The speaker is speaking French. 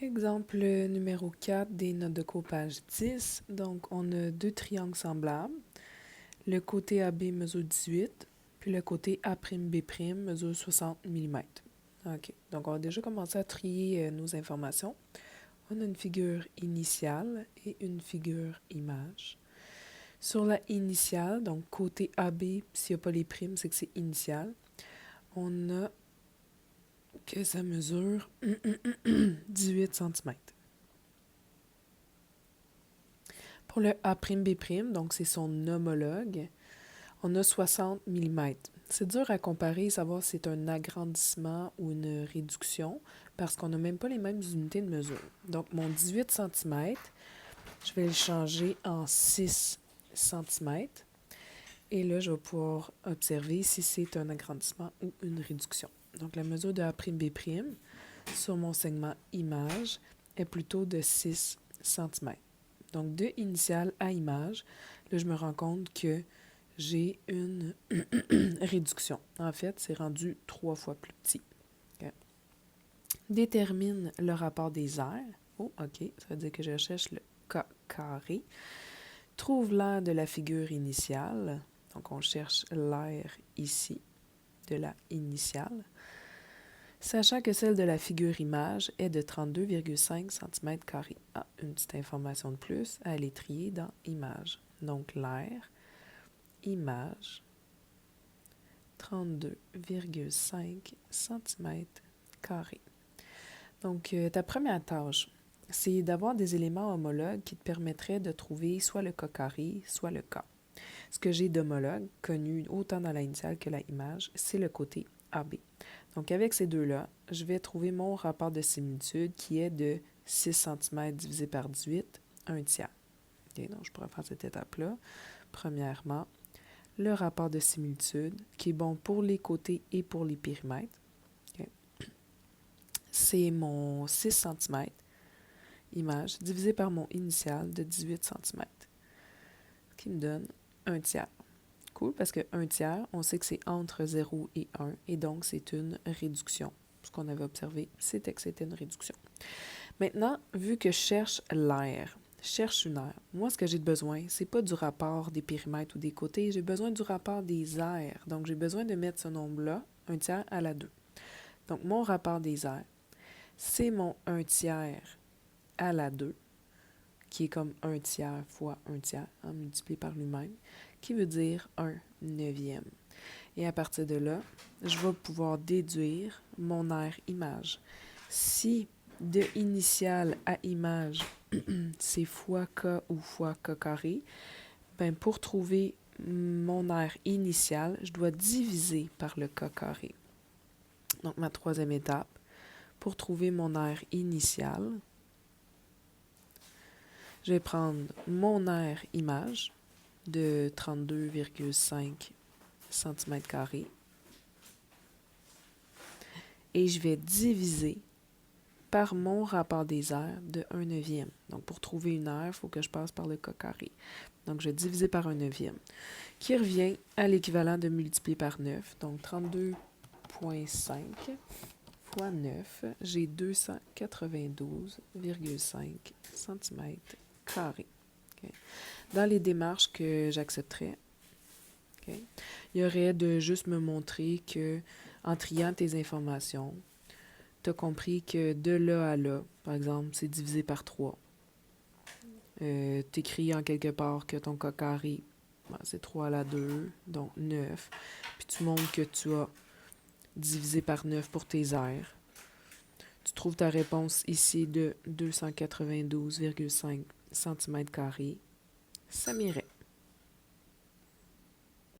Exemple numéro 4 des notes de cours page 10. Donc, on a deux triangles semblables. Le côté AB mesure 18, puis le côté A'B' mesure 60 mm. OK. Donc, on va déjà commencer à trier nos informations. On a une figure initiale et une figure image. Sur la initiale, donc côté AB, s'il n'y a pas les primes, c'est que c'est initial. On a que ça mesure 18 cm. Pour le A'B', donc c'est son homologue, on a 60 mm. C'est dur à comparer et savoir si c'est un agrandissement ou une réduction parce qu'on n'a même pas les mêmes unités de mesure. Donc mon 18 cm, je vais le changer en 6 cm. Et là, je vais pouvoir observer si c'est un agrandissement ou une réduction. Donc la mesure de A'B' sur mon segment image est plutôt de 6 cm. Donc, de initial à image, là, je me rends compte que j'ai une réduction. En fait, c'est rendu 3 fois plus petit. Okay. Détermine le rapport des aires. Oh, OK. Ça veut dire que je recherche le K carré. Trouve l'aire de la figure initiale. Donc, on cherche l'aire ici de la initiale. Sachant que celle de la figure image est de 32,5 cm². Ah, une petite information de plus à aller trier dans image. Donc, l'aire, image, 32,5 cm². Donc, ta première tâche, c'est d'avoir des éléments homologues qui te permettraient de trouver soit le K carré, soit le K. Ce que j'ai d'homologue, connu autant dans la initiale que la image, c'est le côté AB. Donc, avec ces deux-là, je vais trouver mon rapport de similitude qui est de 6 cm divisé par 18, 1 tiers. Okay, donc, je pourrais faire cette étape-là. Premièrement, le rapport de similitude, qui est bon pour les côtés et pour les périmètres. Okay. C'est mon 6 cm image divisé par mon initial de 18 cm, qui me donne 1 tiers. Cool, parce que 1 tiers, on sait que c'est entre 0 et 1, et donc c'est une réduction. Ce qu'on avait observé, c'était que c'était une réduction. Maintenant, vu que je cherche l'aire, je cherche une aire. Moi, ce que j'ai besoin, c'est pas du rapport des périmètres ou des côtés, j'ai besoin du rapport des aires. Donc, j'ai besoin de mettre ce nombre-là, 1 tiers, à la 2. Donc, mon rapport des aires, c'est mon 1 tiers à la 2, qui est comme 1 tiers fois 1 tiers, multiplié par lui-même, qui veut dire 1 neuvième. Et à partir de là, je vais pouvoir déduire mon aire image. Si de initial à image, c'est fois K ou fois K carré, ben pour trouver mon aire initiale, je dois diviser par le K carré. Donc, ma troisième étape, pour trouver mon aire initiale, je vais prendre mon aire image de 32,5 cm² et je vais diviser par mon rapport des aires de 1 neuvième. Donc, pour trouver une aire, il faut que je passe par le K carré. Donc, je vais diviser par 1 neuvième, qui revient à l'équivalent de multiplier par 9. Donc, 32,5 fois 9, j'ai 292,5 cm². Okay. Dans les démarches que j'accepterais, okay, il y aurait de juste me montrer que en triant tes informations, tu as compris que de là à là, par exemple, c'est divisé par 3. Tu écris en quelque part que ton K carré, ben, c'est 3 à la 2, donc 9. Puis tu montres que tu as divisé par 9 pour tes aires. Tu trouves ta réponse ici de 292,5 cm². Ça m'irait.